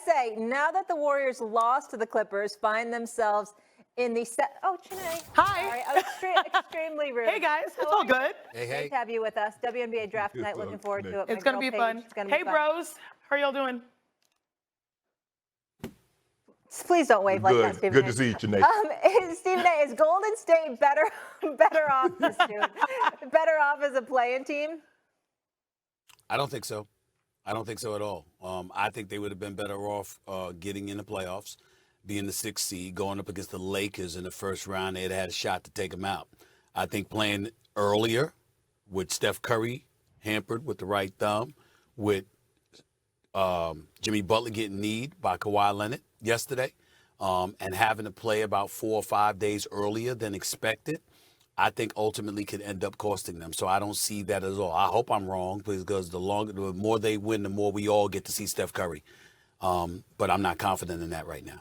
USA, now that the Warriors lost to the Clippers, find themselves in the Oh, Chennai. Hi. Sorry, I was extremely rude. Hey, guys. It's all good. Hey, Great to have you with us. WNBA draft tonight. Looking forward to it. It's going to be fun. Hey, bros. How are y'all doing? Please don't wave like that, Stephen. Good to see you, Chennai. Stephen A., is Golden State better off this soon? Better off as a play-in team? I don't think so. I don't think so at all. I think they would have been better off getting in the playoffs, being the 6th seed, going up against the Lakers in the first round. They'd had a shot to take them out. I think playing earlier with Steph Curry hampered with the right thumb, with Jimmy Butler getting kneed by Kawhi Leonard yesterday, and having to play about 4 or 5 days earlier than expected, I think ultimately could end up costing them. So I don't see that at all. I hope I'm wrong, because the more they win, the more we all get to see Steph Curry. But I'm not confident in that right now.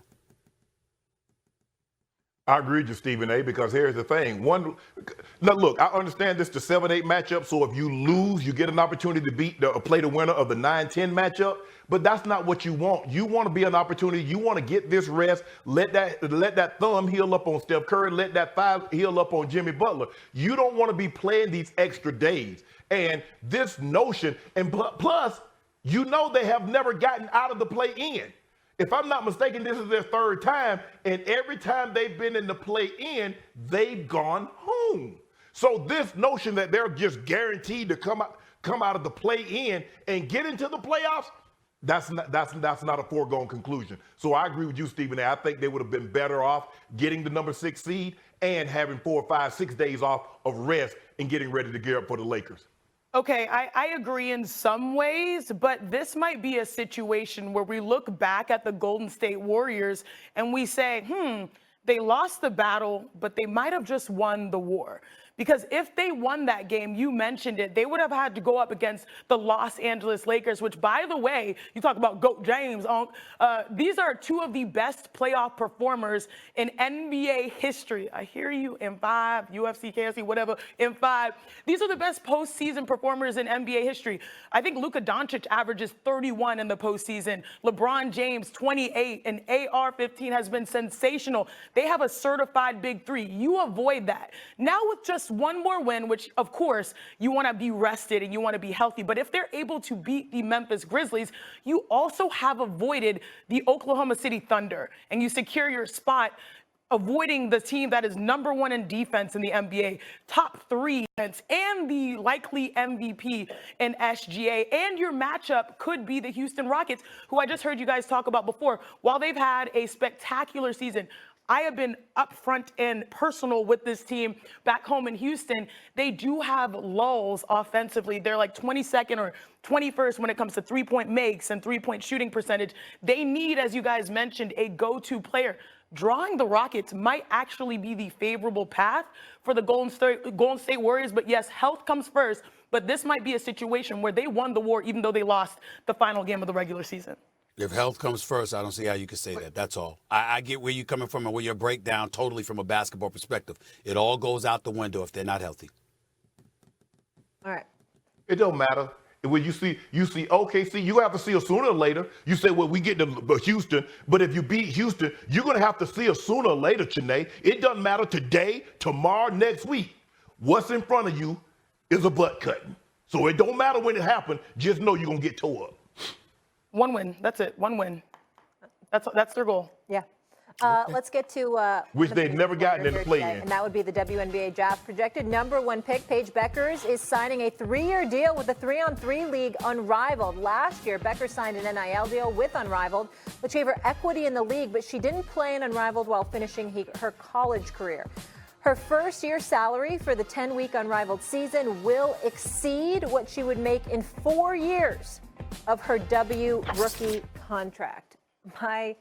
I agree with you, Stephen A., because here's the thing. Now, look, I understand this the 7-8 matchup, so if you lose, you get an opportunity to play the winner of the 9-10 matchup, but that's not what you want. You want to be an opportunity. You want to get this rest, let that thumb heal up on Steph Curry, let that thigh heal up on Jimmy Butler. You don't want to be playing these extra days. And this notion, and plus, you know they have never gotten out of the play-in. If I'm not mistaken, this is their 3rd time, and every time they've been in the play-in, they've gone home. So this notion that they're just guaranteed to come out of the play-in and get into the playoffs, that's not a foregone conclusion. So I agree with you, Stephen A. I think they would have been better off getting the number 6 seed and having 4, 5, 6 days off of rest and getting ready to gear up for the Lakers. Okay, I agree in some ways, but this might be a situation where we look back at the Golden State Warriors and we say, they lost the battle, but they might have just won the war. Because if they won that game, you mentioned it, they would have had to go up against the Los Angeles Lakers, which, by the way, you talk about GOAT James. These are 2 of the best playoff performers in NBA history. I hear you, M5, UFC, KFC, whatever, M5. These are the best postseason performers in NBA history. I think Luka Doncic averages 31 in the postseason. LeBron James, 28, and AR-15 has been sensational. They have a certified big 3. You avoid that. Now with just one more win, which, of course, you want to be rested and you want to be healthy. But if they're able to beat the Memphis Grizzlies, you also have avoided the Oklahoma City Thunder, and you secure your spot, avoiding the team that is number 1 in defense in the NBA, top 3 defense, and the likely MVP in SGA. And your matchup could be the Houston Rockets, who I just heard you guys talk about before. While they've had a spectacular season, I have been upfront and personal with this team back home in Houston. They do have lulls offensively. They're like 22nd or 21st when it comes to three-point makes and three-point shooting percentage. They need, as you guys mentioned, a go-to player. Drawing the Rockets might actually be the favorable path for the Golden State Warriors. But yes, health comes first. But this might be a situation where they won the war even though they lost the final game of the regular season. If health comes first, I don't see how you can say that. That's all. I get where you're coming from and where your breakdown totally from a basketball perspective. It all goes out the window if they're not healthy. All right. It don't matter. When you see OKC, you have to see us sooner or later. You say, well, we get to Houston, but if you beat Houston, you're going to have to see us sooner or later, Chennai. It doesn't matter today, tomorrow, next week. What's in front of you is a butt cutting. So it don't matter when it happens. Just know you're going to get tore up. 1 win. That's it. 1 win. That's their goal. Yeah. Let's get to which they've never gotten in the play-in. And that would be the WNBA draft projected number 1 pick. Paige Beckers is signing a 3-year deal with the 3-on-3 league Unrivaled. Last year, Beckers signed an NIL deal with Unrivaled, which gave her equity in the league, but she didn't play in Unrivaled while finishing her college career. Her first-year salary for the 10-week Unrivaled season will exceed what she would make in 4 years of her rookie contract. My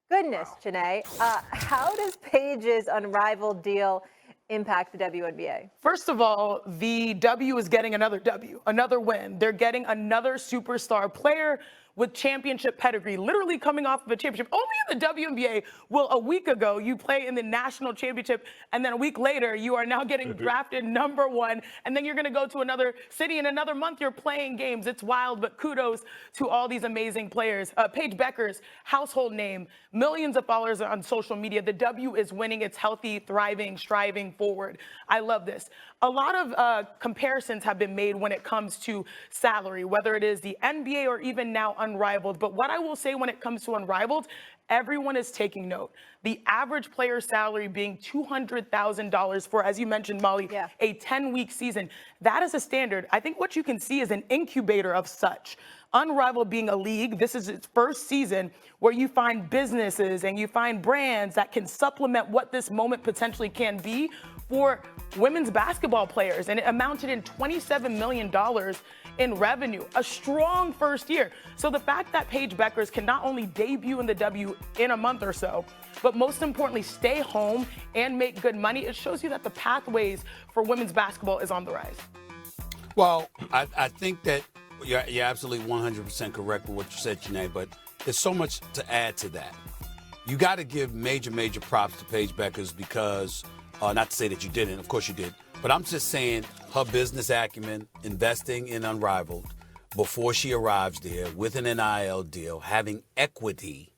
goodness, Chennai. How does Paige's Unrivaled deal impact the WNBA? First of all, the W is getting another W, another win. They're getting another superstar player, with championship pedigree, literally coming off of a championship. Only in the WNBA will a week ago you play in the national championship, and then a week later you are now getting drafted #1, and then you're going to go to another city in another month. You're playing games. It's wild, but kudos to all these amazing players. Paige Bueckers, household name, millions of followers on social media. The W is winning. It's healthy, thriving, striving forward. I love this. A lot of comparisons have been made when it comes to salary, whether it is the NBA or even now Unrivaled. But what I will say when it comes to Unrivaled, everyone is taking note. The average player salary being $200,000 for, as you mentioned, Molly, a 10-week season. That is a standard. I think what you can see is an incubator of such. Unrivaled being a league, this is its first season where you find businesses and you find brands that can supplement what this moment potentially can be for women's basketball players. And it amounted in $27 million in revenue, a strong first year. So the fact that Paige Bueckers can not only debut in the W in a month or so, but most importantly, stay home and make good money, it shows you that the pathways for women's basketball is on the rise. Well, I think that you're absolutely 100% correct with what you said, Janae, but there's so much to add to that. You got to give major props to Paige Bueckers because, not to say that you didn't, of course you did, but I'm just saying her business acumen, investing in Unrivaled before she arrives there with an NIL deal, having equity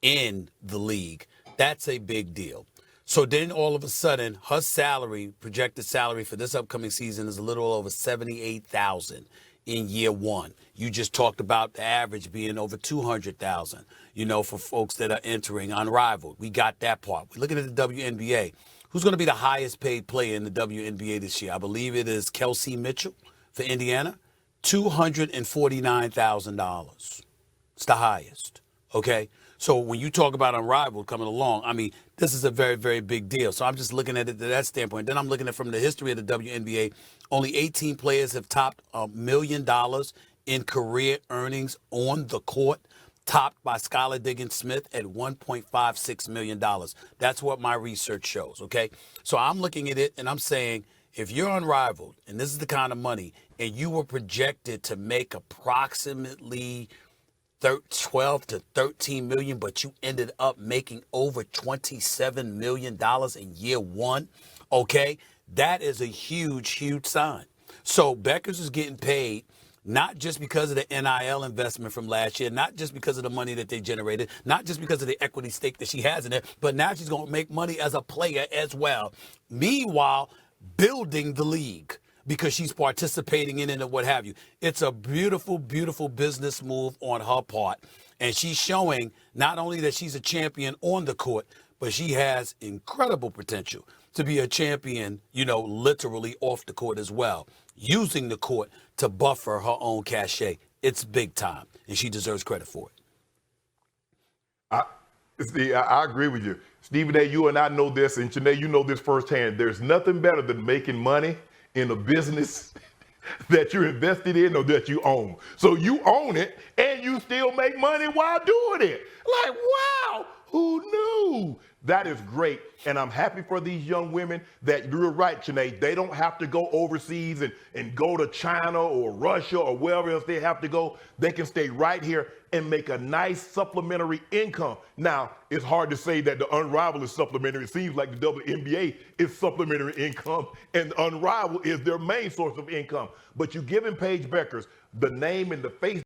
in the league, that's a big deal. So then all of a sudden, her salary, projected salary for this upcoming season is a little over $78,000 in year one. You just talked about the average being over $200,000, for folks that are entering Unrivaled. We got that part. We're looking at the WNBA. Who's going to be the highest paid player in the WNBA this year? I believe it is Kelsey Mitchell for Indiana, $249,000. It's the highest, okay? So when you talk about Unrivaled coming along, I mean, this is a very, very big deal. So I'm just looking at it to that standpoint. Then I'm looking at from the history of the WNBA, only 18 players have topped $1 million in career earnings on the court, topped by Skylar Diggins-Smith at $1.56 million. That's what my research shows, okay? So I'm looking at it and I'm saying, if you're Unrivaled, and this is the kind of money, and you were projected to make approximately 12 to 13 million, but you ended up making over $27 million in year one, okay? That is a huge sign. So Bueckers is getting paid not just because of the NIL investment from last year, not just because of the money that they generated, not just because of the equity stake that she has in it, but now she's going to make money as a player as well. Meanwhile, building the league because she's participating in it and what have you. It's a beautiful business move on her part. And she's showing not only that she's a champion on the court, but she has incredible potential to be a champion, literally off the court as well, using the court to buffer her own cachet. It's big time, and she deserves credit for it. I agree with you. Stephen A., you and I know this, and Janae, you know this firsthand. There's nothing better than making money in a business that you're invested in or that you own. So you own it, and you still make money while doing it. Like, wow, who knew? That is great, and I'm happy for these young women that you're right, Janae. They don't have to go overseas and go to China or Russia or wherever else they have to go. They can stay right here and make a nice supplementary income. Now, it's hard to say that the Unrivaled is supplementary. It seems like the WNBA is supplementary income, and Unrivaled is their main source of income. But you're giving Paige Bueckers the name and the face